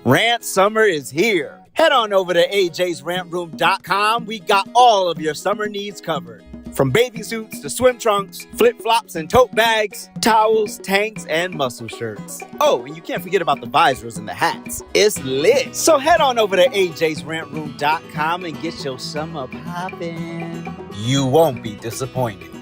Rant summer is here. Head on over to ajsrantroom.com. We got all of your summer needs covered. From bathing suits to swim trunks, flip-flops and tote bags, towels, tanks, and muscle shirts. Oh, and you can't forget about the visors and the hats. It's lit. So head on over to ajsrantroom.com and get your summer poppin'. You won't be disappointed.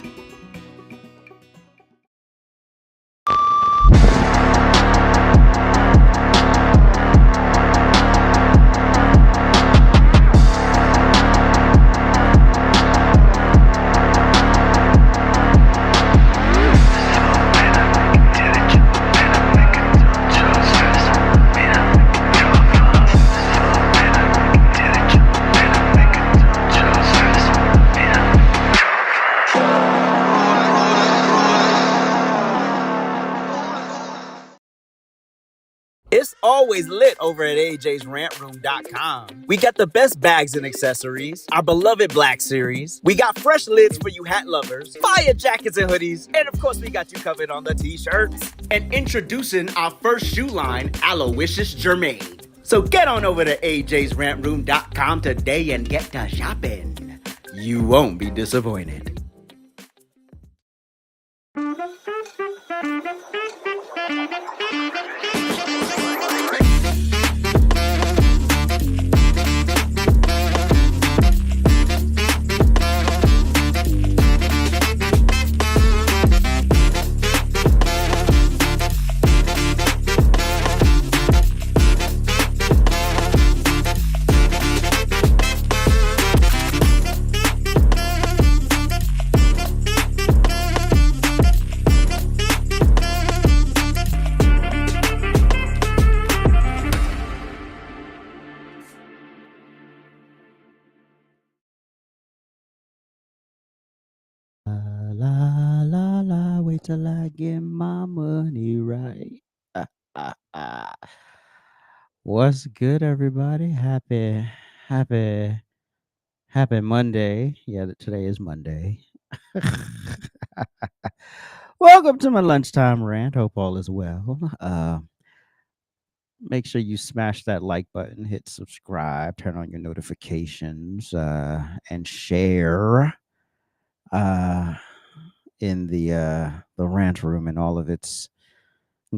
It's always lit over at ajsrantroom.com. We got the best bags and accessories, our beloved Black Series. We got fresh lids for you hat lovers, fire jackets and hoodies, and of course we got you covered on the t-shirts. And introducing our first shoe line, Aloysius Germain. So get on over to ajsrantroom.com today and get to shopping. You won't be disappointed. Wait till I get my money right. What's good, everybody? Happy Monday. Yeah, today is Monday. Welcome to my lunchtime rant. Hope all is well. Make sure you smash that like button, hit subscribe, turn on your notifications, and share in the rant room in all of its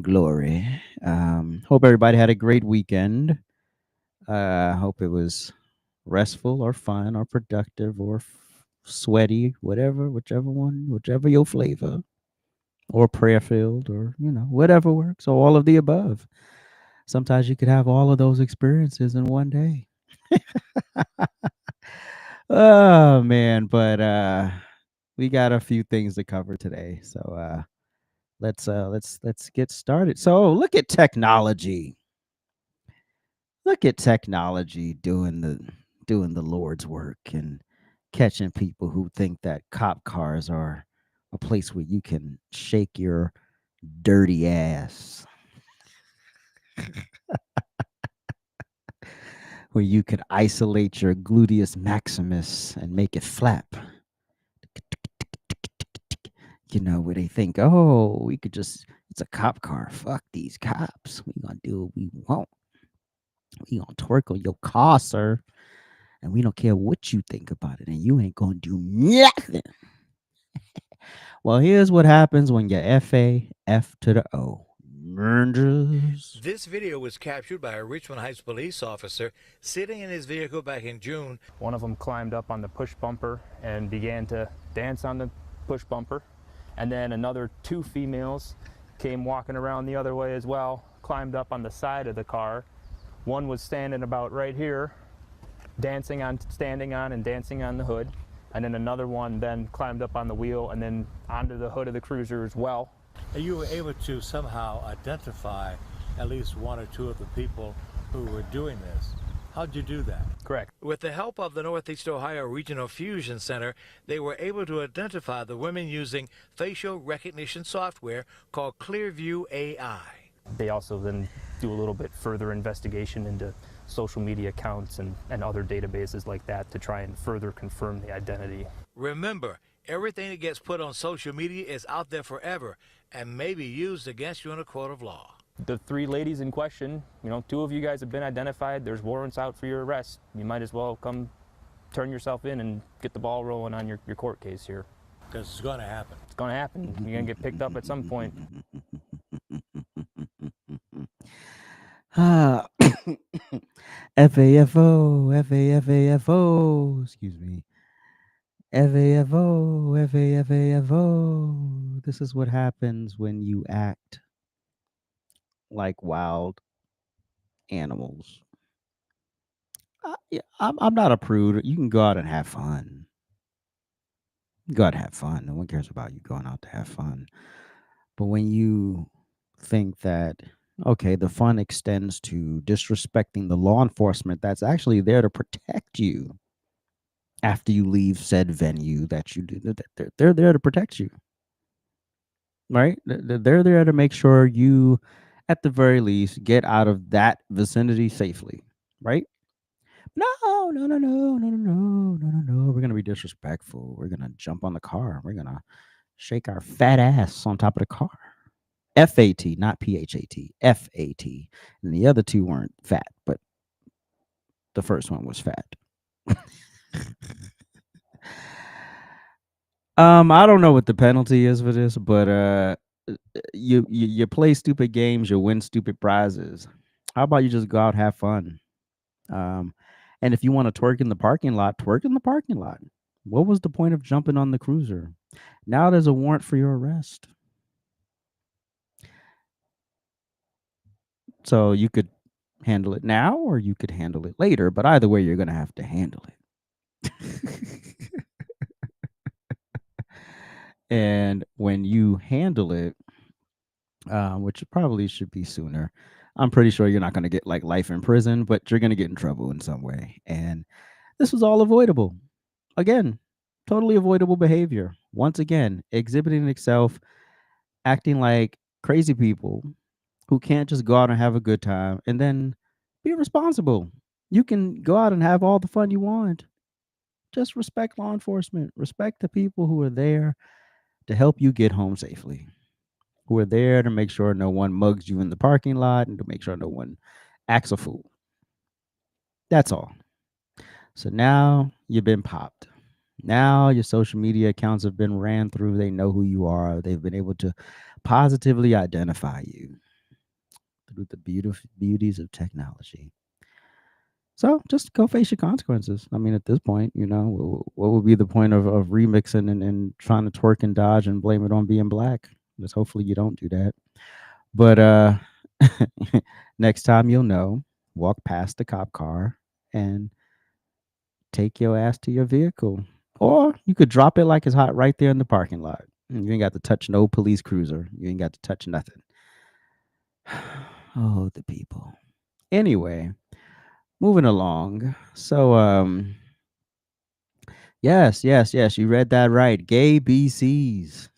glory. Hope everybody had a great weekend. Hope it was restful or fun or productive or sweaty, whichever your flavor, or prayer filled, or whatever works, or all of the above. Sometimes you could have all of those experiences in one day. Oh man, but we got a few things to cover today, so let's get started. So look at technology. Look at technology doing the Lord's work and catching people who think that cop cars are a place where you can shake your dirty ass. Where you could isolate your gluteus maximus and make it flap. Where they think, oh, we could just, it's a cop car. Fuck these cops. We gonna do what we want. We gonna twerk on your car, sir. And we don't care what you think about it. And you ain't gonna do nothing. Well, here's what happens when you F to the O. This video was captured by a Richmond Heights police officer sitting in his vehicle back in June. One of them climbed up on the push bumper and began to dance on the push bumper. And then another two females came walking around the other way as well, climbed up on the side of the car. One was standing about right here, standing on and dancing on the hood. And then another one then climbed up on the wheel and then onto the hood of the cruiser as well. And you were able to somehow identify at least one or two of the people who were doing this. How'd you do that? Correct. With the help of the Northeast Ohio Regional Fusion Center, they were able to identify the women using facial recognition software called Clearview AI. They also then do a little bit further investigation into social media accounts and other databases like that to try and further confirm the identity. Remember, everything that gets put on social media is out there forever and may be used against you in a court of law. the 3 ladies in question, 2 of you guys have been identified. There's warrants out for your arrest. You might as well come turn yourself in and get the ball rolling on your court case here. Because it's going to happen. It's going to happen. You're going to get picked up at some point. FAFO, FAFAFO, excuse me. FAFO, FAFAFO. This is what happens when you act like wild animals. Yeah, I'm not a prude. You can go out and have fun. Go out and have fun. No one cares about you going out to have fun. But when you think that, okay, the fun extends to disrespecting the law enforcement that's actually there to protect you after you leave said venue that you do, they're there to protect you, right? They're there to make sure you, at the very least, get out of that vicinity safely, right? No, no, no, no, no, no, no, no, no, no. We're gonna be disrespectful. We're gonna jump on the car. We're gonna shake our fat ass on top of the car. FAT, not PHAT. FAT. And the other two weren't fat, but the first one was fat. I don't know what the penalty is for this, but you play stupid games, you win stupid prizes. How about you just go out, have fun? And if you want to twerk in the parking lot, twerk in the parking lot. What was the point of jumping on the cruiser? Now there's a warrant for your arrest. So you could handle it now or you could handle it later, but either way, you're going to have to handle it. And when you handle it, which probably should be sooner, I'm pretty sure you're not going to get like life in prison, but you're going to get in trouble in some way. And this was all avoidable. Again, totally avoidable behavior. Once again, exhibiting itself, acting like crazy people who can't just go out and have a good time and then be responsible. You can go out and have all the fun you want. Just respect law enforcement. Respect the people who are there to help you get home safely, who are there to make sure no one mugs you in the parking lot and to make sure no one acts a fool. That's all. So now you've been popped. Now your social media accounts have been ran through. They know who you are. They've been able to positively identify you through the beauties of technology. So just go face your consequences. I mean, at this point, what would be the point of remixing and trying to twerk and dodge and blame it on being black? Just hopefully you don't do that. But next time you'll know, walk past the cop car and take your ass to your vehicle. Or you could drop it like it's hot right there in the parking lot. You ain't got to touch no police cruiser. You ain't got to touch nothing. Oh, the people. Anyway, moving along. So, yes, you read that right. Gay BCs.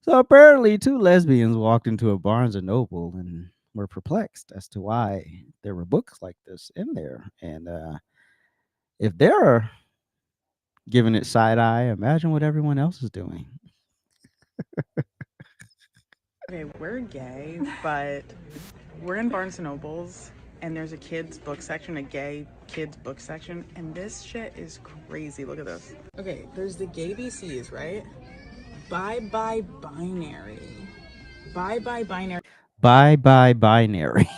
So apparently 2 lesbians walked into a Barnes and Noble and were perplexed as to why there were books like this in there. And if they're giving it side eye, imagine what everyone else is doing. Okay, we're gay, but we're in Barnes and Nobles, and there's a kids book section, a gay kids book section, and this shit is crazy. Look at this. Okay, there's the gay BCs, right? Bye bye binary. Bye bye binary. Bye bye binary.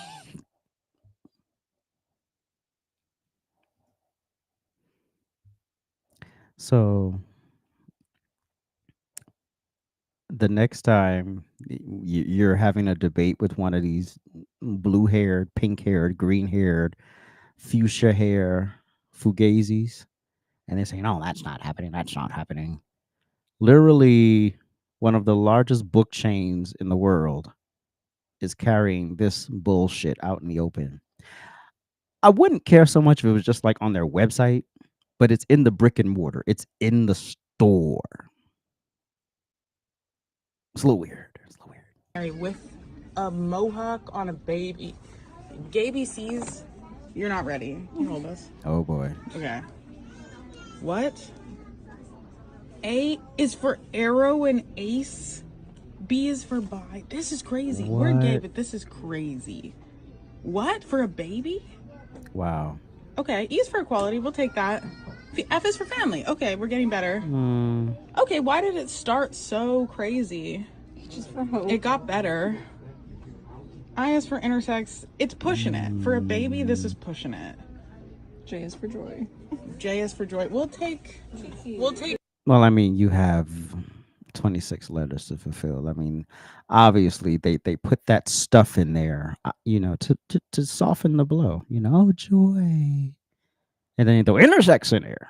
So the next time you're having a debate with one of these blue-haired, pink-haired, green-haired, fuchsia hair fugazis, and they say, "No, that's not happening. That's not happening." Literally, one of the largest book chains in the world is carrying this bullshit out in the open. I wouldn't care so much if it was just like on their website, but it's in the brick and mortar. It's in the store. It's a little weird. With a mohawk on a baby. Gay BCs, you're not ready. Can you hold this? Oh boy. Okay. What? A is for arrow and ace. B is for bi. This is crazy. We're gay, What? but this is crazy. What? For a baby? Wow. Okay, E is for equality. We'll take that. F is for family. Okay, we're getting better. Mm, Okay, why did it start so crazy? Just for hope. It got better. I is for intersex. It's pushing it. For a baby, this is pushing it. J is for joy. J is for joy. We'll take. well, I mean, you have 26 letters to fulfill. I mean, obviously they put that stuff in there, to soften the blow. Oh, joy, and then the intersex in there.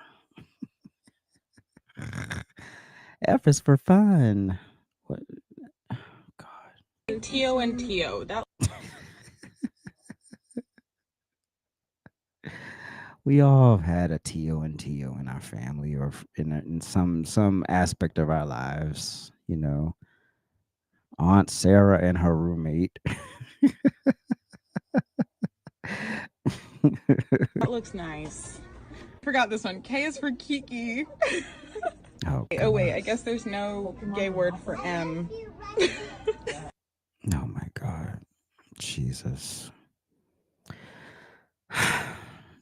F is for fun. What? God. T-O and T-O. That We all had a T.O. and T.O. in our family, or in some aspect of our lives. Aunt Sarah and her roommate. looks nice. Forgot this one. K is for Kiki. Oh, Oh wait, God. I guess there's no gay word for M. Oh my God, Jesus.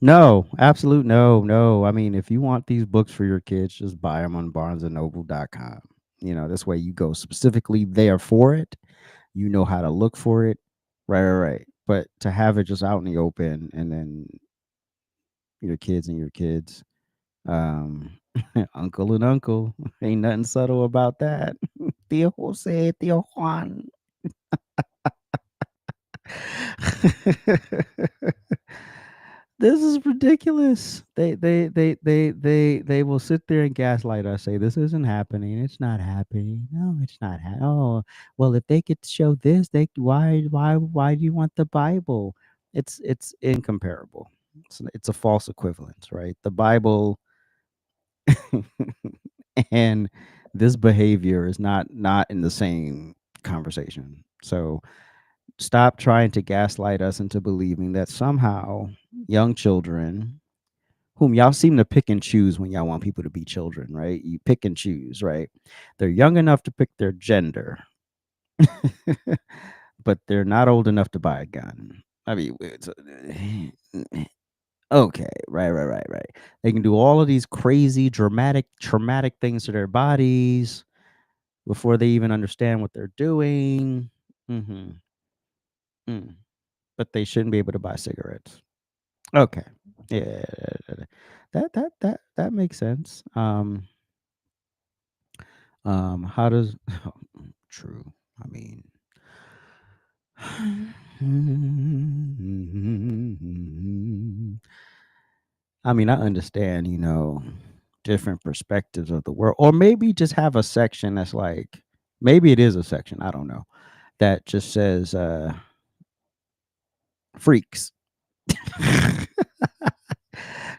No, absolute no. I mean, if you want these books for your kids, just buy them on barnesandnoble.com. This way you go specifically there for it. You know how to look for it. Right. But to have it just out in the open, and then your kids, um, uncle and uncle, ain't nothing subtle about that. Tío Jose, Tío Juan. This is ridiculous. They will sit there and gaslight us, say this isn't happening. It's not happening. No, it's not. Oh, well, if they could show this, why do you want the Bible? It's incomparable. It's a false equivalence, right? The Bible and this behavior is not in the same conversation. So stop trying to gaslight us into believing that somehow young children, whom y'all seem to pick and choose when y'all want people to be children, right? You pick and choose, right? They're young enough to pick their gender, but they're not old enough to buy a gun. I mean, okay, right. They can do all of these crazy, dramatic, traumatic things to their bodies before they even understand what they're doing. Hmm. Mm. But they shouldn't be able to buy cigarettes. Okay. Yeah. That makes sense. How does true. I mean, I understand, different perspectives of the world, or maybe just have a section that's like, maybe it is a section, I don't know, that just says freaks.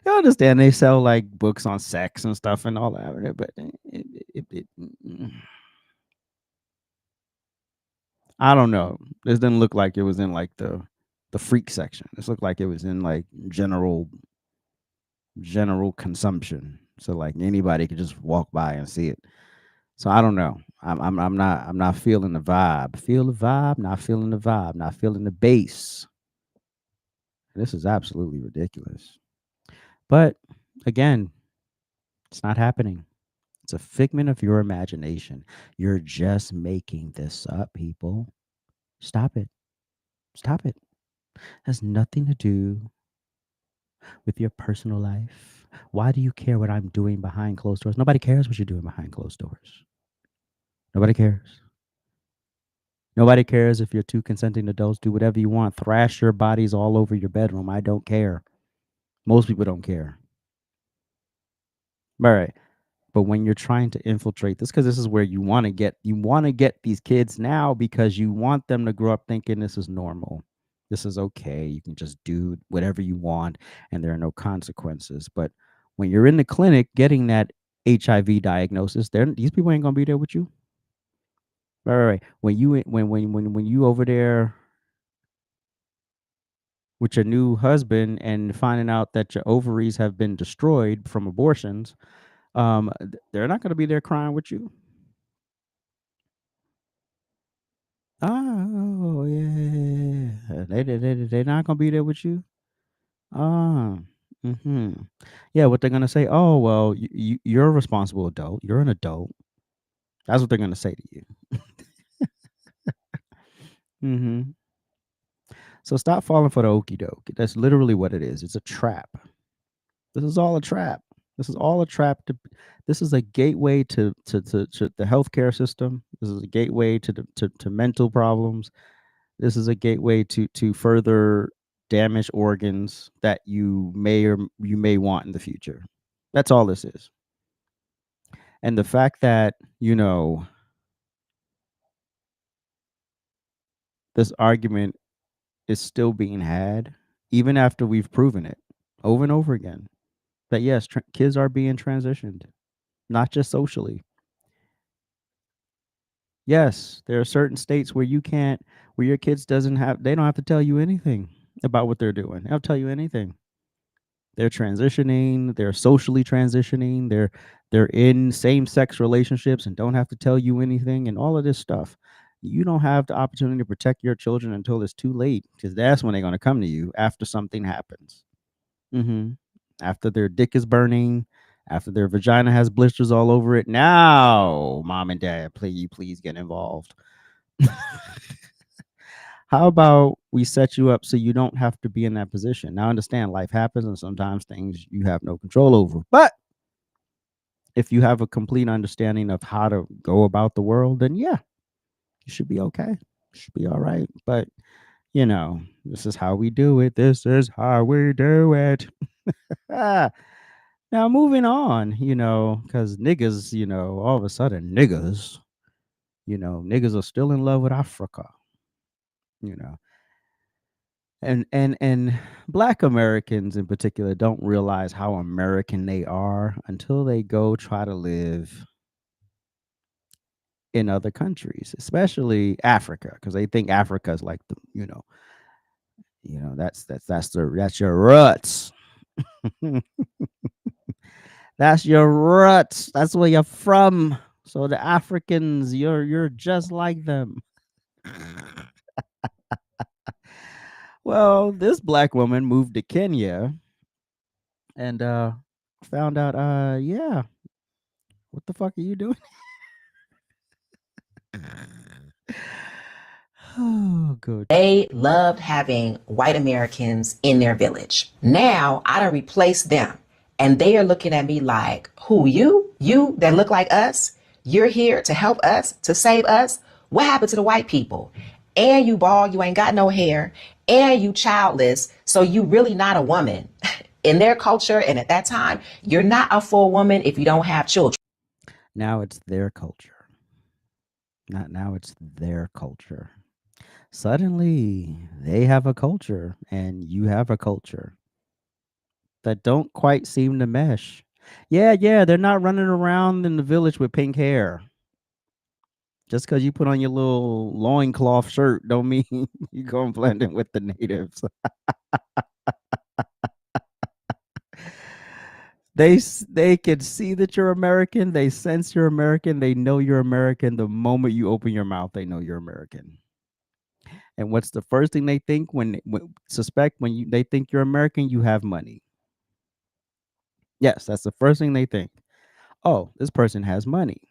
You understand they sell like books on sex and stuff and all that, but I don't know. This didn't look like it was in like the freak section. This looked like it was in like general consumption. So like anybody could just walk by and see it. So I don't know. I'm not feeling the vibe. Feel the vibe, not feeling the vibe, not feeling the bass. This is absolutely ridiculous. But again, it's not happening. It's a figment of your imagination. You're just making this up, people. Stop it. Stop it. Has nothing to do with your personal life. Why do you care what I'm doing behind closed doors? Nobody cares what you're doing behind closed doors. Nobody cares. Nobody cares if your two consenting adults do whatever you want. Thrash your bodies all over your bedroom. I don't care. Most people don't care. All right. But when you're trying to infiltrate this, because this is where you want to get these kids now, because you want them to grow up thinking this is normal. This is okay. You can just do whatever you want and there are no consequences. But when you're in the clinic getting that HIV diagnosis, these people ain't gonna be there with you. Right. When you over there with your new husband and finding out that your ovaries have been destroyed from abortions, they're not gonna be there crying with you. They not gonna be there with you. Ah, mm-hmm. Yeah, what they're gonna say? Oh well, you're a responsible adult. You're an adult. That's what they're gonna say to you. Mm-hmm. So stop falling for the okey doke. That's literally what it is. It's a trap. This is all a trap. This is all a trap. This is a gateway to the healthcare system. This is a gateway to mental problems. This is a gateway to further damaged organs that you may want in the future. That's all this is. And the fact that, this argument is still being had, even after we've proven it over and over again, that yes, kids are being transitioned, not just socially. Yes, there are certain states where you can't, where your kids doesn't have, they don't have to tell you anything about what they're doing. They'll tell you anything. They're transitioning, they're socially transitioning, they're in same-sex relationships and don't have to tell you anything and all of this stuff. You don't have the opportunity to protect your children until it's too late, because that's when they're going to come to you after something happens. Hmm. After their dick is burning, after their vagina has blisters all over it. Now, mom and dad, please get involved. How about we set you up so you don't have to be in that position? Now, I understand life happens and sometimes things you have no control over. But if you have a complete understanding of how to go about the world, then yeah, you should be okay. You should be all right. But, this is how we do it. This is how we do it. Ah, now, moving on, because niggas, all of a sudden, niggas are still in love with Africa, you know. And black Americans in particular don't realize how American they are until they go try to live in other countries, especially Africa, because they think Africa is like the, that's your roots. That's your roots. That's where you're from. So the Africans, you're just like them. Well, this black woman moved to Kenya and found out yeah, what the fuck are you doing? Oh, good. They loved having white Americans in their village. Now I done replaced them. And they are looking at me like, who, you? You that look like us? You're here to help us, to save us? What happened to the white people? And you bald, you ain't got no hair, and you childless, so you really not a woman. In their culture and at that time, you're not a full woman if you don't have children. Now it's their culture. Not now, it's their culture. Suddenly, they have a culture and you have a culture that don't quite seem to mesh. Yeah, they're not running around in the village with pink hair. Just because you put on your little loincloth shirt don't mean you're going to blend in with the natives. They can see that you're American. They sense you're American. They know you're American. The moment you open your mouth, they know you're American. And what's the first thing they think when they think you're American? You have money. Yes, that's the first thing they think. Oh, this person has money.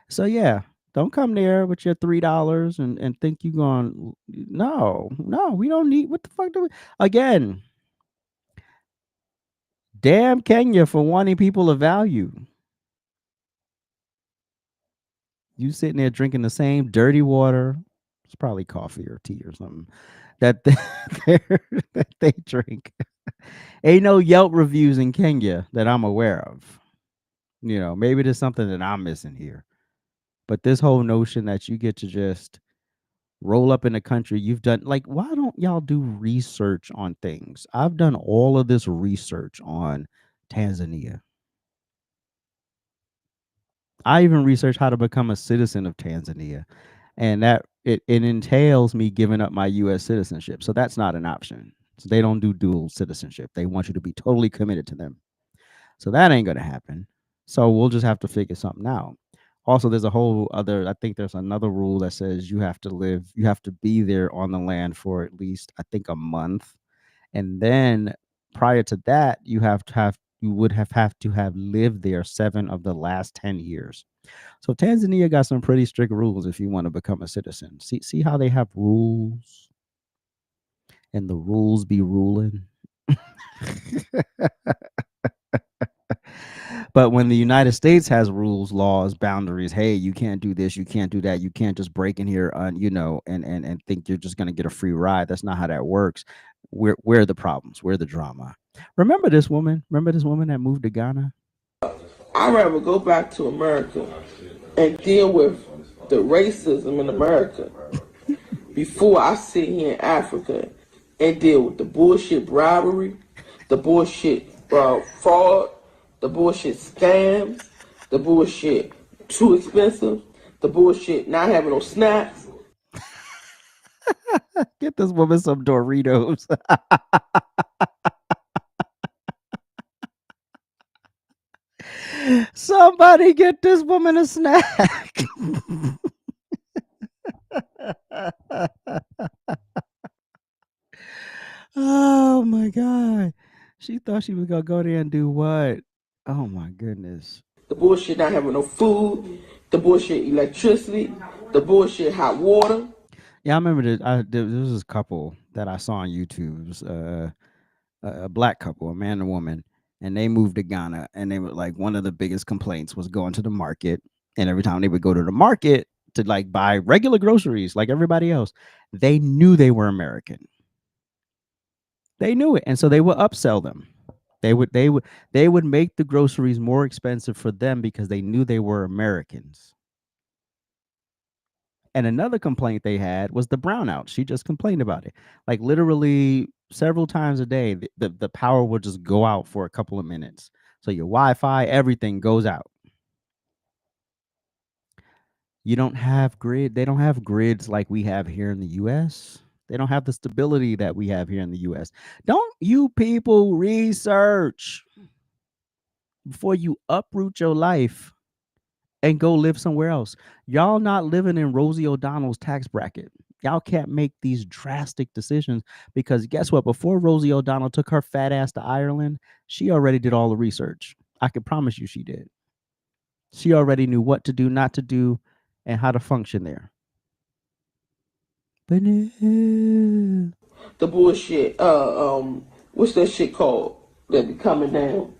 So yeah, don't come there with your $3 and think you going. No, we don't need. What the fuck do we? Again, damn Kenya for wanting people to value. You sitting there drinking the same dirty water. It's probably coffee or tea or something that that they drink. Ain't no Yelp reviews in Kenya that I'm aware of. Maybe there's something that I'm missing here. But this whole notion that you get to just roll up in a country you've done, like, why don't y'all do research on things? I've done all of this research on Tanzania. I even researched how to become a citizen of Tanzania. And that it entails me giving up my US citizenship. So that's not an option. So they don't do dual citizenship. They want you to be totally committed to them. So that ain't gonna happen. So we'll just have to figure something out. Also, there's a whole other. I think there's another rule that says you have to be there on the land for at least, I think, a month, and then prior to that, you would have to have lived there 7 of the last 10 years. So Tanzania got some pretty strict rules if you want to become a citizen. See how they have rules, and the rules be ruling. But when the United States has rules, laws, boundaries, hey, you can't do this, you can't do that, you can't just break in here on, and think you're just gonna get a free ride. That's not how that works. We're the problems. We're the drama. Remember this woman? Remember this woman that moved to Ghana? I'd rather go back to America and deal with the racism in America before I sit here in Africa and deal with the bullshit bribery, the bullshit fraud, the bullshit scams, the bullshit too expensive, the bullshit not having no snacks. Get this woman some Doritos. Somebody get this woman a snack. Oh my God. She thought she was going to go there and do what? Oh my goodness. The bullshit not having no food, the bullshit electricity, the bullshit hot water. Yeah, I remember there was this couple that I saw on YouTube. It was a black couple, a man and a woman, and they moved to Ghana. And they were like, one of the biggest complaints was going to the market. And every time they would go to the market to like buy regular groceries like everybody else, they knew they were American. They knew it, and so they would upsell them. They would make the groceries more expensive for them because they knew they were Americans. And another complaint they had was the brownout. She just complained about it. Like literally several times a day, the power would just go out for a couple of minutes. So your Wi-Fi, everything goes out. You don't have grid. They don't have grids like we have here in the US. They don't have the stability that we have here in the US. Don't you people research before you uproot your life and go live somewhere else. Y'all not living in Rosie O'Donnell's tax bracket. Y'all can't make these drastic decisions because guess what? Before Rosie O'Donnell took her fat ass to Ireland, she already did all the research. I can promise you she did. She already knew what to do, not to do, and how to function there. But no. The bullshit, what's that shit called that be coming down?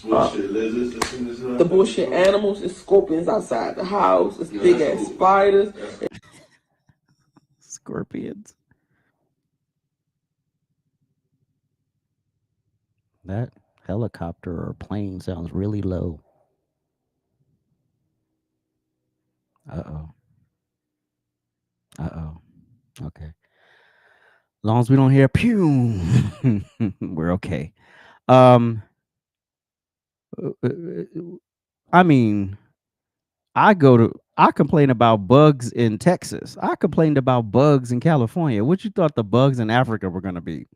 Bullshit lizards. The bullshit animals, it's scorpions outside the house, it's big ass spiders. Scorpions. That helicopter or plane sounds really low. Uh-oh. Okay. As long as we don't hear pew, we're okay. I mean, I complain about bugs in Texas. I complained about bugs in California. What you thought the bugs in Africa were going to be?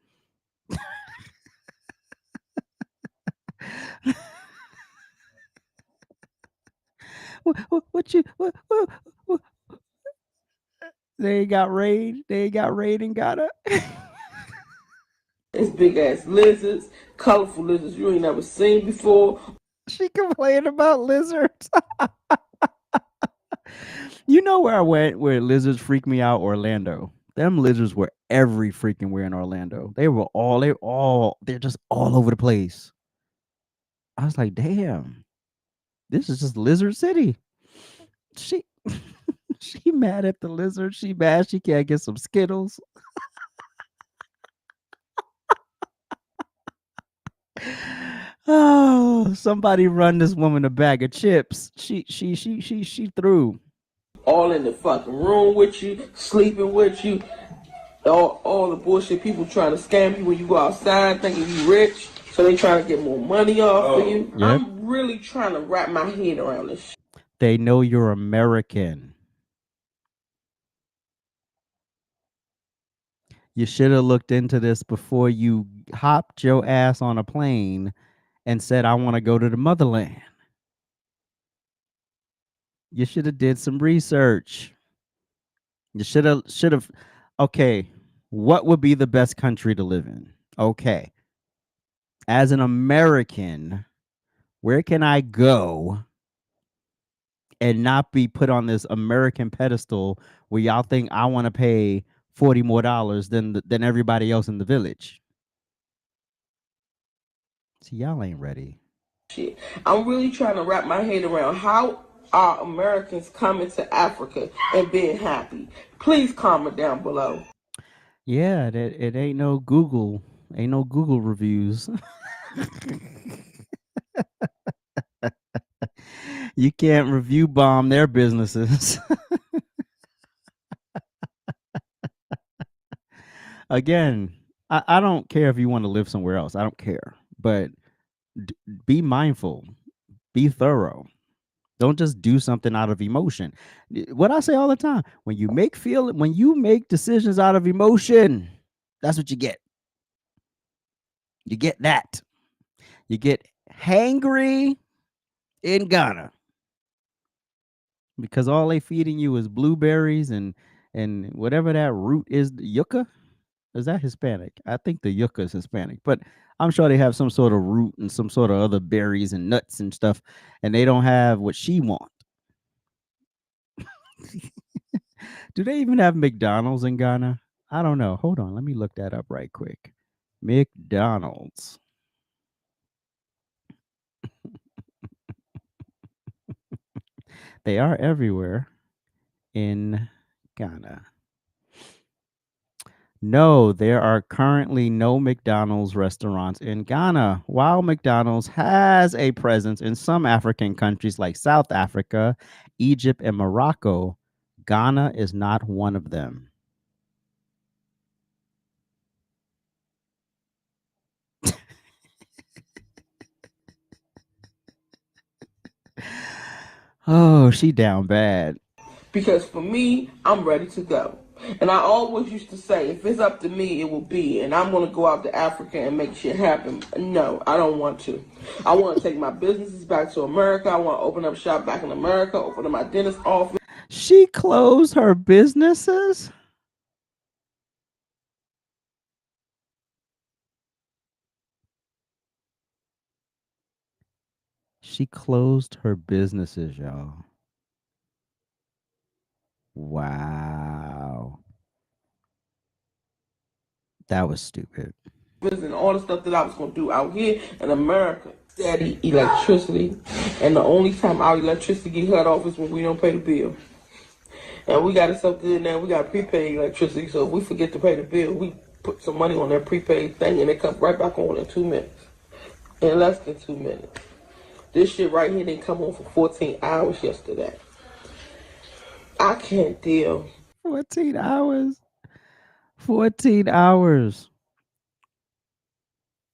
What they ain't got raid? They ain't got raid in Ghana? It's big ass lizards, colorful lizards you ain't never seen before. She complained about lizards. You know where I went where lizards freak me out? Orlando. Them lizards were every freaking where in Orlando. They're just all over the place. I was like, damn, this is just Lizard City. She she mad at the lizard. She mad she can't get some Skittles. Oh, somebody run this woman a bag of chips. She threw. All in the fucking room with you, sleeping with you. All the bullshit people trying to scam you when you go outside thinking you rich. So they trying to get more money off of you. Yep. I'm really trying to wrap my head around this shit. They know you're American. You should have looked into this before you hopped your ass on a plane and said, I want to go to the motherland. You should have did some research. You should have. Okay, what would be the best country to live in? Okay, as an American, where can I go and not be put on this American pedestal where y'all think I want to pay $40 more than everybody else in the village? See, y'all ain't ready. Shit. I'm really trying to wrap my head around how are Americans coming to Africa and being happy. Please comment down below. Yeah, it ain't no Google, reviews. You can't review bomb their businesses. Again, I don't care if you want to live somewhere else. I don't care, but be mindful, be thorough. Don't just do something out of emotion. What I say all the time: when you make decisions out of emotion, that's what you get. You get that. You get hangry in Ghana because all they feeding you is blueberries and whatever that root is, yucca. Is that Hispanic? I think the yucca is Hispanic, but I'm sure they have some sort of root and some sort of other berries and nuts and stuff, and they don't have what she want. Do they even have McDonald's in Ghana? I don't know. Hold on, let me look that up right quick. McDonald's. They are everywhere in Ghana. No, there are currently no McDonald's restaurants in Ghana. While McDonald's has a presence in some African countries like South Africa, Egypt, and Morocco, Ghana is not one of them. Oh, she down bad. Because for me, I'm ready to go. And I always used to say, if it's up to me, it will be. And I'm going to go out to Africa and make shit happen. No, I don't want to. I want to take my businesses back to America. I want to open up shop back in America, open up my dentist office. She closed her businesses? She closed her businesses, y'all. Wow. That was stupid. And all the stuff that I was going to do out here in America. Steady electricity. And the only time our electricity get cut off is when we don't pay the bill. And we got it so good now, we got prepaid electricity. So if we forget to pay the bill, we put some money on that prepaid thing and it comes right back on in 2 minutes. In less than 2 minutes. This shit right here didn't come on for 14 hours yesterday. I can't deal. 14 hours. 14 hours.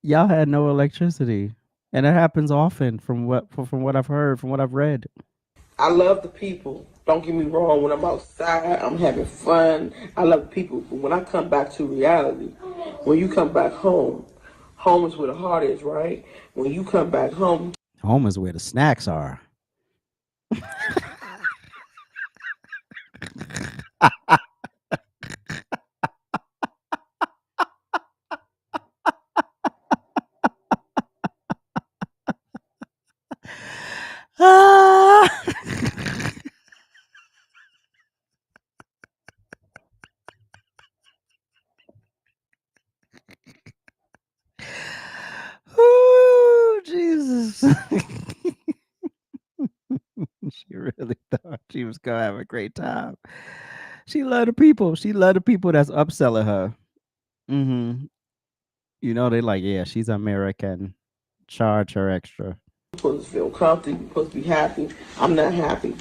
Y'all had no electricity. And it happens often from what I've heard, from what I've read. I love the people. Don't get me wrong. When I'm outside, I'm having fun. I love people. But when I come back to reality, when you come back home, home is where the heart is, right? When you come back home is where the snacks are. Oh, Jesus. She really thought she was going to have a great time. She loved the people. She loved the people that's upselling her. Mm-hmm. You know, they like, yeah, she's American. Charge her extra. you're supposed to feel comfortable, you're supposed to be happy. I'm not happy.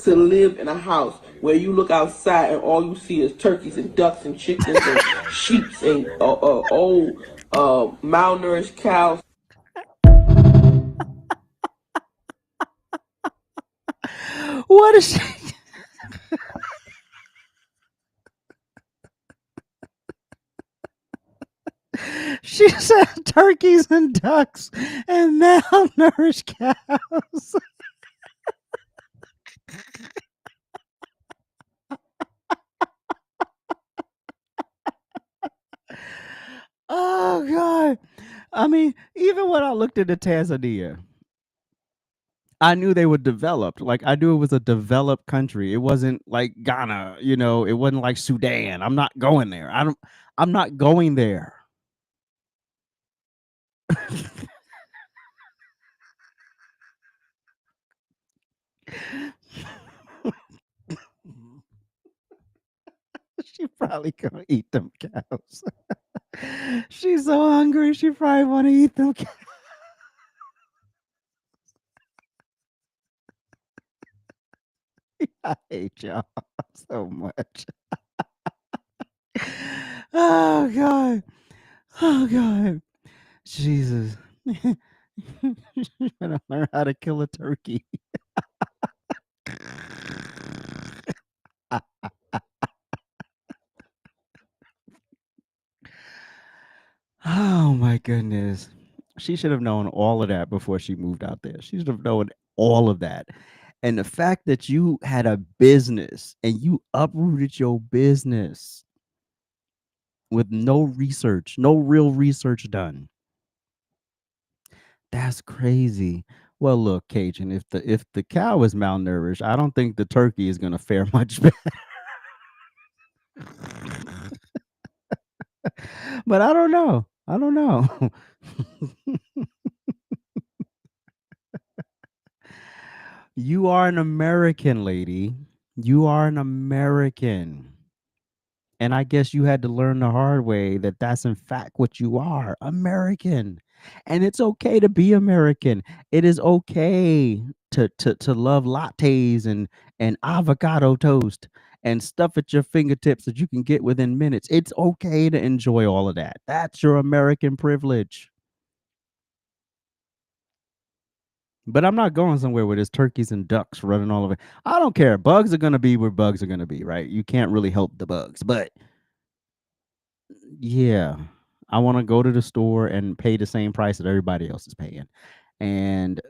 To live in a house where you look outside and all you see is turkeys and ducks and chickens and sheep and old malnourished cows. What is she? She said turkeys and ducks and malnourished cows. I mean, even when I looked into Tanzania, I knew they were developed. Like I knew it was a developed country. It wasn't like Ghana, you know, it wasn't like Sudan. I'm not going there. I'm not going there. She probably gonna eat them cows. She's so hungry. She probably want to eat them cows. I hate y'all so much. Oh God. Oh God. Jesus. You're gonna learn how to kill a turkey. Oh my goodness. She should have known all of that before she moved out there. She should have known all of that. And the fact that you had a business and you uprooted your business with no research, no real research done. That's crazy. Well, look, Cajun, if the cow is malnourished, I don't think the turkey is gonna fare much better. But I don't know. I don't know. You are an American, lady. You are an American. And I guess you had to learn the hard way that that's in fact what you are, American. And it's okay to be American. It is okay to love lattes and avocado toast and stuff at your fingertips that you can get within minutes. It's okay to enjoy all of that. That's your American privilege. But I'm not going somewhere where there's turkeys and ducks running all over. I don't care. Bugs are gonna be where bugs are gonna be, right? You can't really help the bugs. But yeah, I want to go to the store and pay the same price that everybody else is paying. And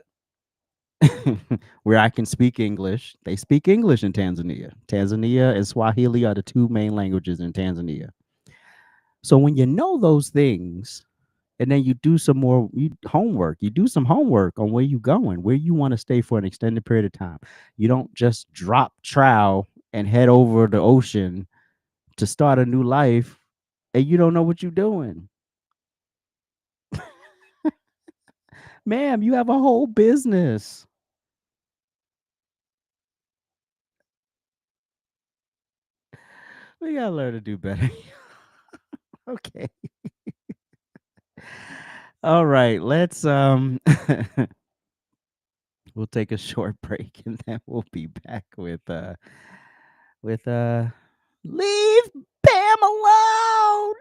where I can speak English, they speak English in Tanzania. Tanzania and Swahili are the two main languages in Tanzania. So when you know those things, and then you do some more homework, you do some homework on where you going, where you want to stay for an extended period of time. You don't just drop trowel and head over the ocean to start a new life, and you don't know what you're doing. Ma'am, you have a whole business. We gotta learn to do better. Okay. All right. Let's we'll take a short break and then we'll be back with leave Pam alone.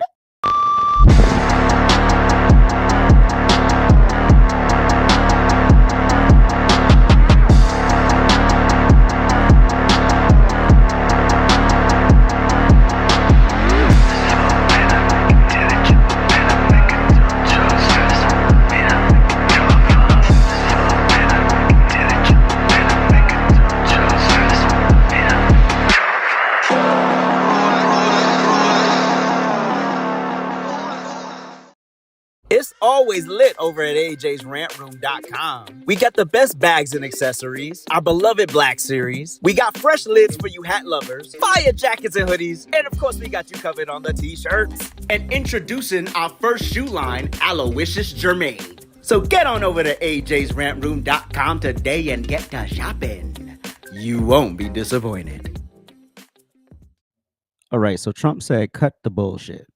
It's always lit over at ajsrantroom.com. We got the best bags and accessories, our beloved Black Series. We got fresh lids for you hat lovers, fire jackets and hoodies, and of course we got you covered on the t-shirts. And introducing our first shoe line, Aloysius Germain. So get on over to ajsrantroom.com today and get to shopping. You won't be disappointed. All right, so Trump said cut the bullshit.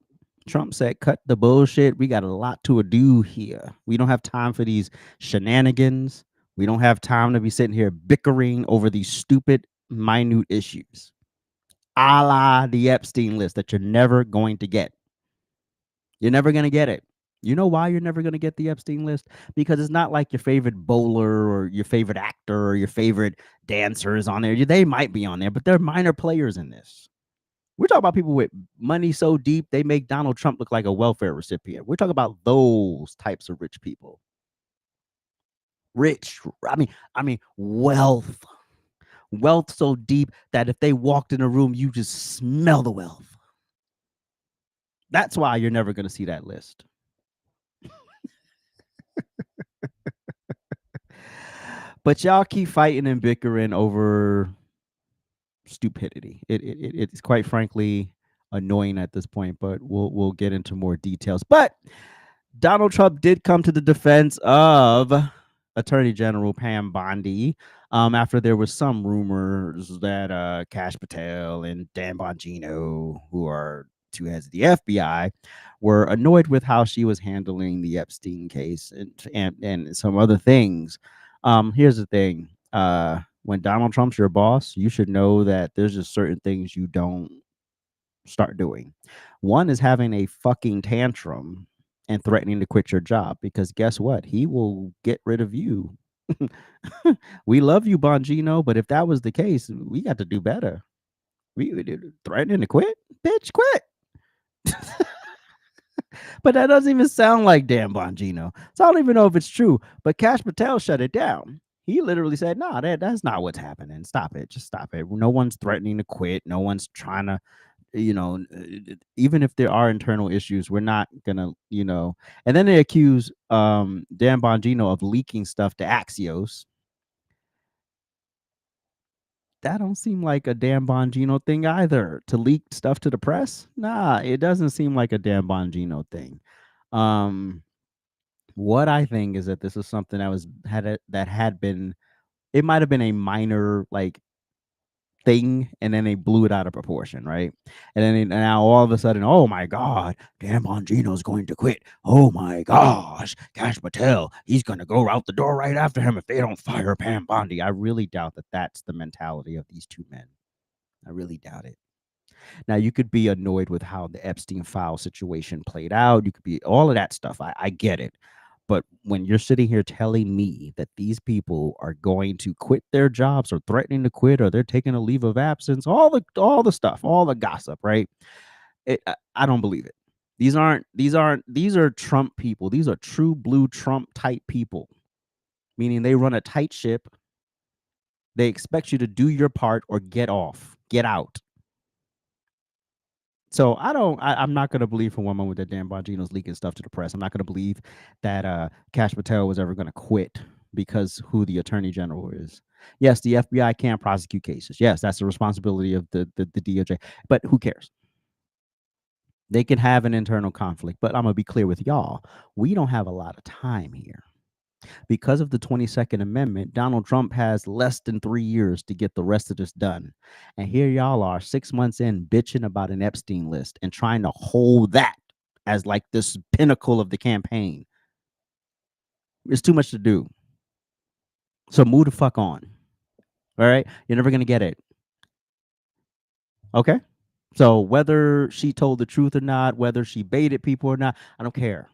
Trump said, cut the bullshit. We got a lot to do here. We don't have time for these shenanigans. We don't have time to be sitting here bickering over these stupid, minute issues. A la the Epstein list that you're never going to get. You're never going to get it. You know why you're never going to get the Epstein list? Because it's not like your favorite bowler or your favorite actor or your favorite dancer is on there. They might be on there, but they're minor players in this. We're talking about people with money so deep they make Donald Trump look like a welfare recipient. We're talking about those types of rich people. Rich, I mean, wealth so deep that if they walked in a room, you just smell the wealth. That's why you're never going to see that list. But y'all keep fighting and bickering over stupidity. It's quite frankly annoying at this point, but we'll get into more details. But Donald Trump did come to the defense of Attorney General Pam Bondi after there was some rumors that Kash Patel and Dan Bongino, who are two heads of the FBI, were annoyed with how she was handling the Epstein case and some other things. Here's the thing. When Donald Trump's your boss, you should know that there's just certain things you don't start doing. One is having a fucking tantrum and threatening to quit your job, because guess what? He will get rid of you. We love you, Bongino, but if that was the case, we got to do better. We threatening to quit, bitch, quit. But that doesn't even sound like Dan Bongino, so I don't even know if it's true. But Kash Patel shut it down. He literally said, "No, that's not what's happening. Stop it. Just stop it. No one's threatening to quit. No one's trying to, even if there are internal issues, we're not gonna, And then they accuse Dan Bongino of leaking stuff to Axios. That don't seem like a Dan Bongino thing either. To leak stuff to the press? Nah, it doesn't seem like a Dan Bongino thing. What I think is that this is something that had been, it might have been a minor like thing, and then they blew it out of proportion, right? And then now all of a sudden, oh my God, Dan Bongino's going to quit. Oh my gosh, Kash Patel, he's going to go out the door right after him if they don't fire Pam Bondi. I really doubt that that's the mentality of these two men. I really doubt it. Now, you could be annoyed with how the Epstein file situation played out. You could be all of that stuff. I get it. But when you're sitting here telling me that these people are going to quit their jobs or threatening to quit, or they're taking a leave of absence, all the stuff, all the gossip, right? I don't believe it. These are Trump people. These are true blue Trump type people, meaning they run a tight ship. They expect you to do your part or get out. So I'm not going to believe for one moment that Dan Bongino's leaking stuff to the press. I'm not going to believe that Kash Patel was ever going to quit because who the attorney general is. Yes, the FBI can prosecute cases. Yes, that's the responsibility of the DOJ. But who cares? They can have an internal conflict. But I'm going to be clear with y'all. We don't have a lot of time here. Because of the 22nd Amendment, Donald Trump has less than 3 years to get the rest of this done. And here y'all are 6 months in bitching about an Epstein list and trying to hold that as like this pinnacle of the campaign. It's too much to do. So move the fuck on. All right? You're never going to get it. Okay? So whether she told the truth or not, whether she baited people or not, I don't care.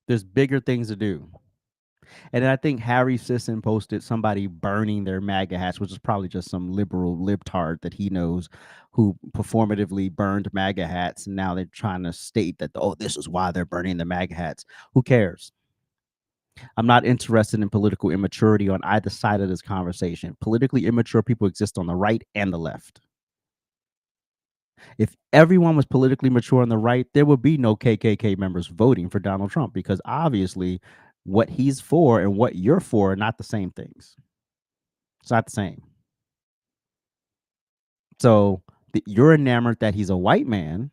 There's bigger things to do. And then I think Harry Sisson posted somebody burning their MAGA hats, which is probably just some liberal libtard that he knows who performatively burned MAGA hats. And now they're trying to state that, oh, this is why they're burning the MAGA hats. Who cares? I'm not interested in political immaturity on either side of this conversation. Politically immature people exist on the right and the left. If everyone was politically mature on the right, there would be no KKK members voting for Donald Trump, because obviously what he's for and what you're for are not the same things. It's not the same. So you're enamored that he's a white man,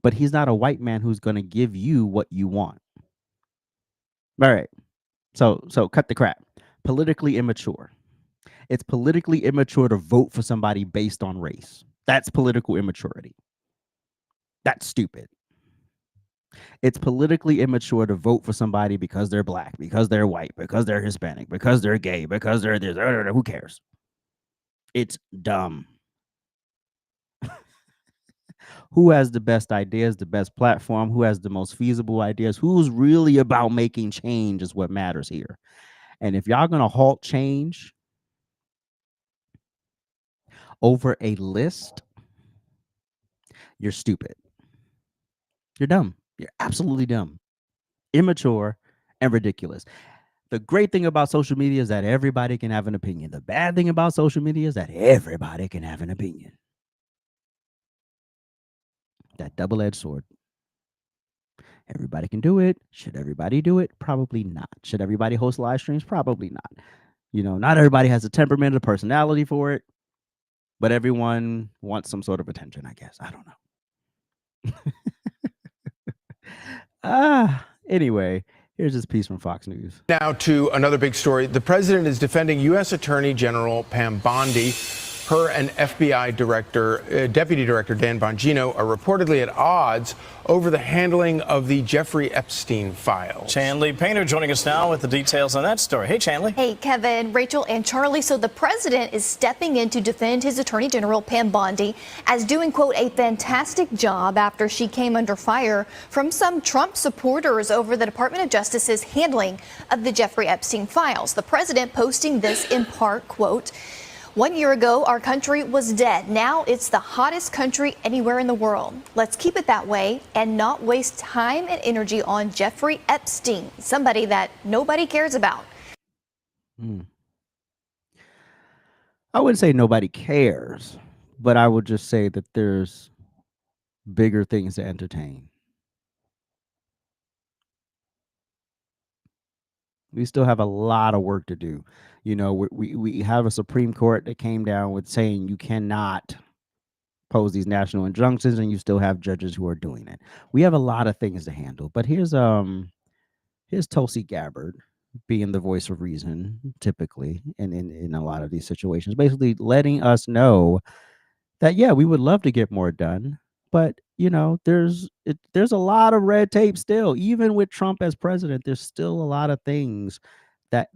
but he's not a white man who's going to give you what you want. All right. So cut the crap. Politically immature. It's politically immature to vote for somebody based on race. That's political immaturity. That's stupid. It's politically immature to vote for somebody because they're black, because they're white, because they're Hispanic, because they're gay, because they're this. Who cares? It's dumb. Who has the best ideas, the best platform? Who has the most feasible ideas? Who's really about making change is what matters here. And if y'all going to halt change over a list, you're stupid. You're dumb. You're absolutely dumb, immature, and ridiculous. The great thing about social media is that everybody can have an opinion. The bad thing about social media is that everybody can have an opinion. That double-edged sword. Everybody can do it. Should everybody do it? Probably not. Should everybody host live streams? Probably not. Not everybody has a temperament or personality for it, but everyone wants some sort of attention, I guess. I don't know. Anyway, here's this piece from Fox News. Now to another big story. The president is defending U.S. Attorney General Pam Bondi. Her and FBI Deputy Director Dan Bongino are reportedly at odds over the handling of the Jeffrey Epstein files. Chanley Painter joining us now with the details on that story. Hey, Chanley. Hey, Kevin, Rachel, and Charlie. So the president is stepping in to defend his Attorney General Pam Bondi as doing, quote, a fantastic job after she came under fire from some Trump supporters over the Department of Justice's handling of the Jeffrey Epstein files. The president posting this in part, quote, 1 year ago, our country was dead. Now it's the hottest country anywhere in the world. Let's keep it that way and not waste time and energy on Jeffrey Epstein, somebody that nobody cares about. I wouldn't say nobody cares, but I would just say that there's bigger things to entertain. We still have a lot of work to do. We have a Supreme Court that came down with saying you cannot pose these national injunctions, and you still have judges who are doing it. We have a lot of things to handle. But here's Tulsi Gabbard being the voice of reason, typically, in a lot of these situations, basically letting us know that, yeah, we would love to get more done, but there's a lot of red tape still. Even with Trump as president, there's still a lot of things that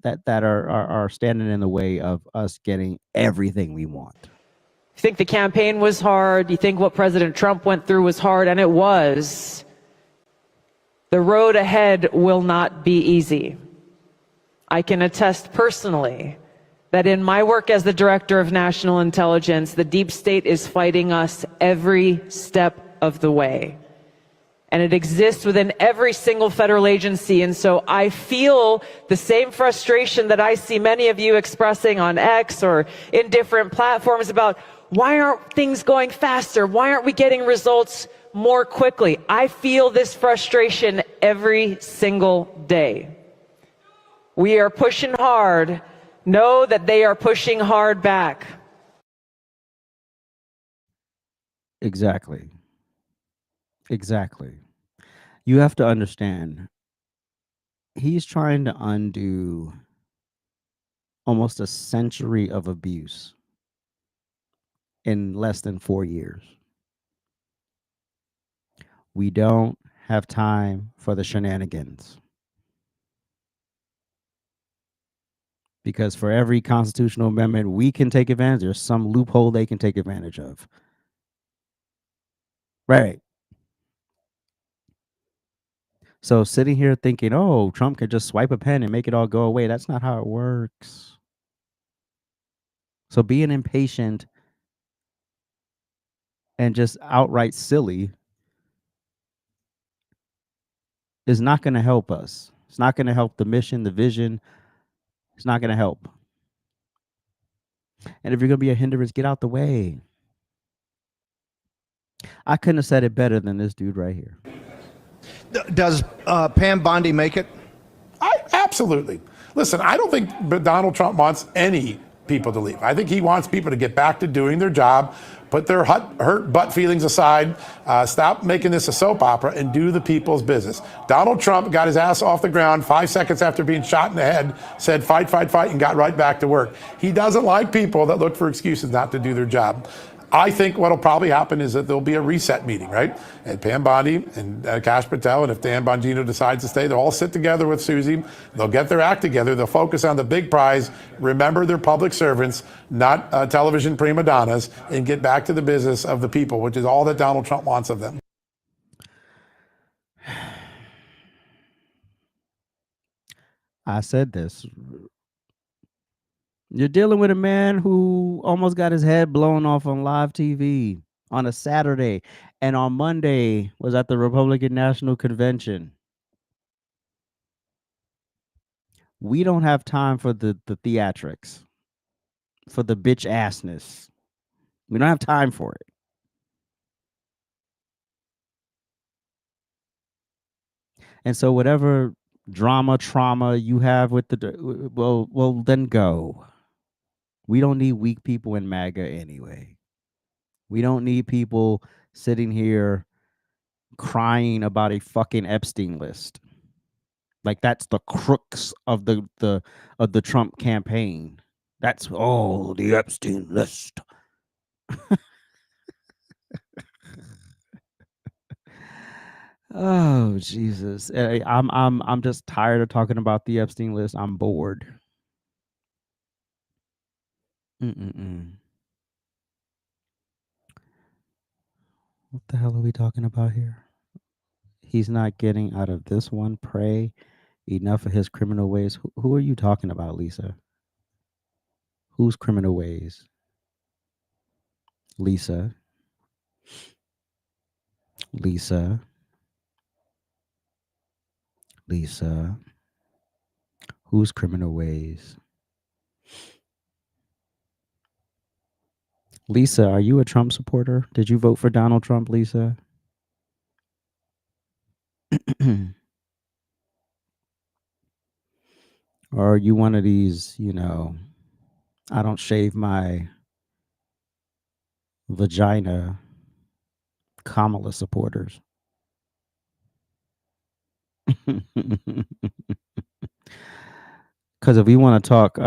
are standing in the way of us getting everything we want. You think the campaign was hard? You think what President Trump went through was hard? And it was. The road ahead will not be easy. I can attest personally that in my work as the Director of National Intelligence, the deep state is fighting us every step of the way. And it exists within every single federal agency. And so I feel the same frustration that I see many of you expressing on X or in different platforms about why aren't things going faster? Why aren't we getting results more quickly? I feel this frustration every single day. We are pushing hard. Know that they are pushing hard back. Exactly. You have to understand, he's trying to undo almost a century of abuse in less than 4 years. We don't have time for the shenanigans. Because for every constitutional amendment we can take advantage, there's some loophole they can take advantage of. Right. So sitting here thinking, oh, Trump could just swipe a pen and make it all go away. That's not how it works. So being impatient and just outright silly is not going to help us. It's not going to help the mission, the vision. It's not going to help. And if you're going to be a hindrance, get out the way. I couldn't have said it better than this dude right here. Does Pam Bondi make it? Absolutely. Listen, I don't think Donald Trump wants any people to leave. I think he wants people to get back to doing their job, put their hurt butt feelings aside, stop making this a soap opera, and do the people's business. Donald Trump got his ass off the ground 5 seconds after being shot in the head, said fight, fight, fight, and got right back to work. He doesn't like people that look for excuses not to do their job. I think what'll probably happen is that there'll be a reset meeting, right? And Pam Bondi and Kash Patel, and if Dan Bongino decides to stay, they'll all sit together with Susie. They'll get their act together. They'll focus on the big prize. Remember, they're public servants, not television prima donnas, and get back to the business of the people, which is all that Donald Trump wants of them. I said this. You're dealing with a man who almost got his head blown off on live TV on a Saturday, and on Monday was at the Republican National Convention. We don't have time for the theatrics, for the bitch assness. We don't have time for it. And so whatever trauma you have with well, then go. We don't need weak people in MAGA anyway. We don't need people sitting here crying about a fucking Epstein list. Like that's the crux of the Trump campaign. That's the Epstein list. Oh Jesus! I'm just tired of talking about the Epstein list. I'm bored. Mm-mm-mm. What the hell are we talking about here? He's not getting out of this one prey enough of his criminal ways. Who are you talking about, Lisa? Whose criminal ways? Lisa. Lisa. Lisa. Whose criminal ways? Lisa, are you a Trump supporter? Did you vote for Donald Trump, Lisa? Or are you one of these, I don't shave my vagina Kamala supporters? Because if we want to talk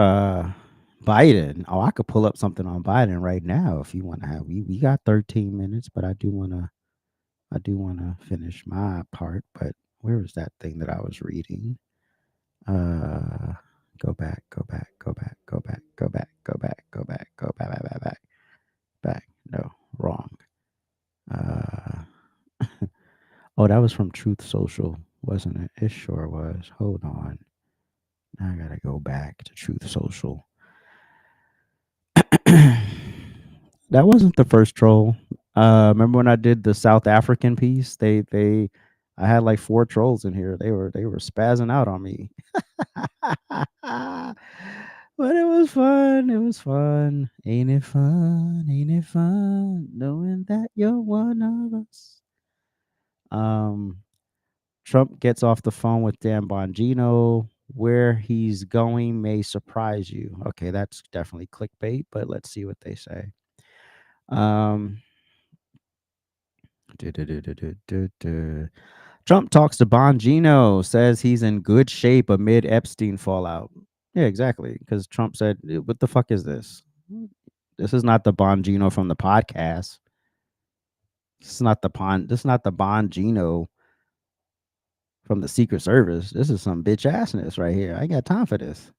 Biden, I could pull up something on Biden right now if you want to have. We got 13 minutes, but I do want to finish my part. But where was that thing that I was reading? Go back, go back, go back, go back, go back, go back, go back, go back, back, back, back, back. No, wrong. Oh, that was from Truth Social, wasn't it? It sure was. Hold on. Now I gotta go back to Truth Social. That wasn't the first troll. Remember when I did the South African piece? I had like 4 trolls in here. They were spazzing out on me. But it was fun. It was fun. Ain't it fun? Ain't it fun? Knowing that you're one of us. Trump gets off the phone with Dan Bongino. Where he's going may surprise you. Okay, that's definitely clickbait, but let's see what they say. Trump talks to Bongino, says he's in good shape amid Epstein fallout. Yeah, exactly. Because Trump said, "What the fuck is this? This is not the Bongino from the podcast. This is not the Bongino from the Secret Service. This is some bitch assness right here. I ain't got time for this.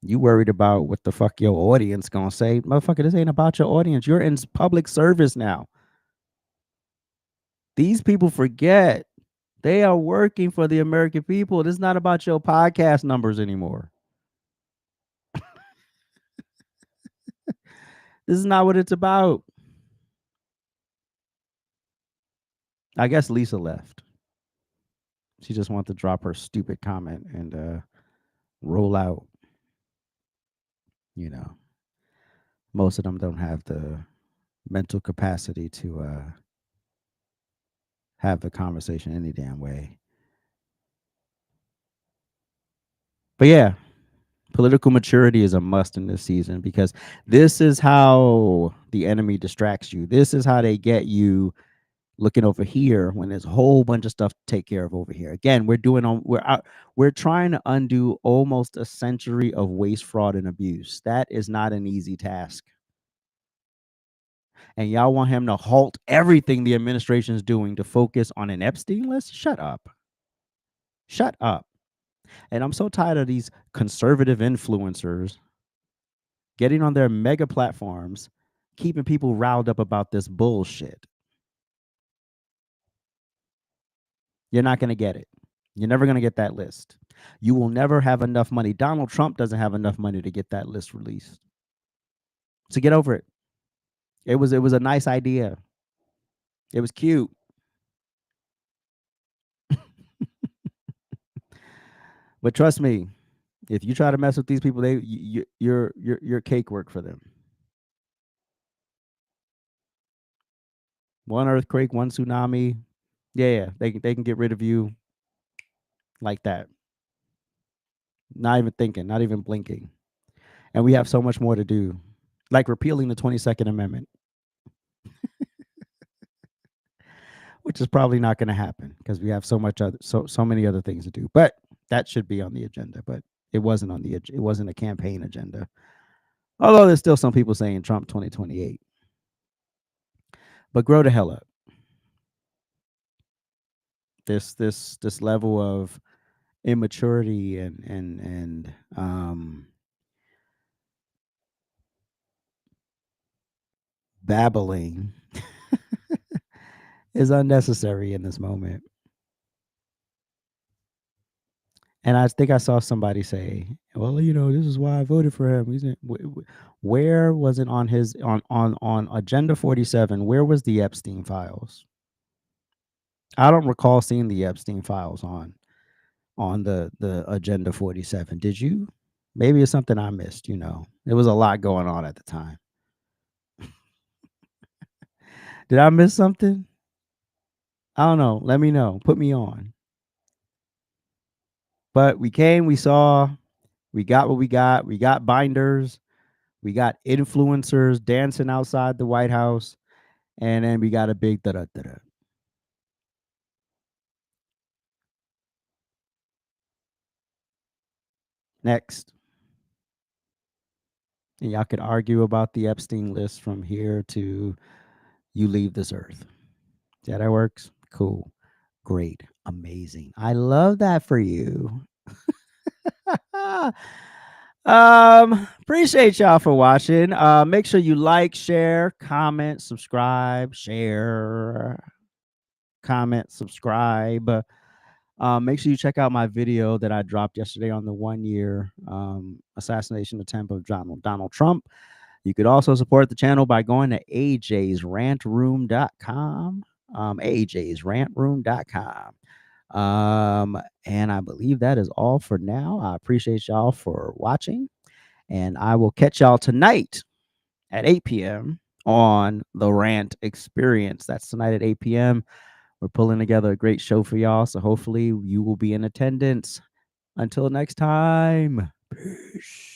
You worried about what the fuck your audience gonna say, motherfucker? This ain't about your audience. You're in public service now. These people forget they are working for the American people. This is not about your podcast numbers anymore. This is not what it's about. I guess Lisa left. She just wanted to drop her stupid comment and roll out. Most of them don't have the mental capacity to have the conversation any damn way. But yeah, political maturity is a must in this season because this is how the enemy distracts you. This is how they get you looking over here when there's a whole bunch of stuff to take care of over here. Again, we're trying to undo almost a century of waste, fraud, and abuse. That is not an easy task. And y'all want him to halt everything the administration is doing to focus on an Epstein list? Shut up. Shut up. And I'm so tired of these conservative influencers getting on their mega platforms, keeping people riled up about this bullshit. You're not going to get it. You're never going to get that list. You will never have enough money. Donald Trump doesn't have enough money to get that list released. So get over it. It was a nice idea. It was cute. But trust me, if you try to mess with these people, you're cake work for them. One earthquake, one tsunami, Yeah, they can get rid of you like that. Not even thinking, not even blinking. And we have so much more to do, like repealing the 22nd Amendment, which is probably not going to happen because we have so many other things to do. But that should be on the agenda. But it wasn't on the it wasn't a campaign agenda. Although there's still some people saying Trump 2028. But grow the hell up. This level of immaturity and babbling is unnecessary in this moment. And I think I saw somebody say, "Well, this is why I voted for him." Where was it on his on Agenda 47? Where was the Epstein files? I don't recall seeing the Epstein files on the Agenda 47. Did you? Maybe it's something I missed. There was a lot going on at the time. Did I miss something? I don't know. Let me know. Put me on. But we came, we saw, we got what we got. We got binders. We got influencers dancing outside the White House. And then we got a big da-da-da-da. Next. And y'all could argue about the Epstein list from here to you leave this earth. Yeah, that works. Cool. Great. Amazing. I love that for you. Appreciate y'all for watching. Make sure you like, share, comment, subscribe, share, comment, subscribe. Make sure you check out my video that I dropped yesterday on the 1-year assassination attempt of Donald Trump. You could also support the channel by going to ajsrantroom.com. ajsrantroom.com. And I believe that is all for now. I appreciate y'all for watching. And I will catch y'all tonight at 8 p.m. on the Rant Experience. That's tonight at 8 p.m. We're pulling together a great show for y'all. So hopefully you will be in attendance. Until next time. Peace.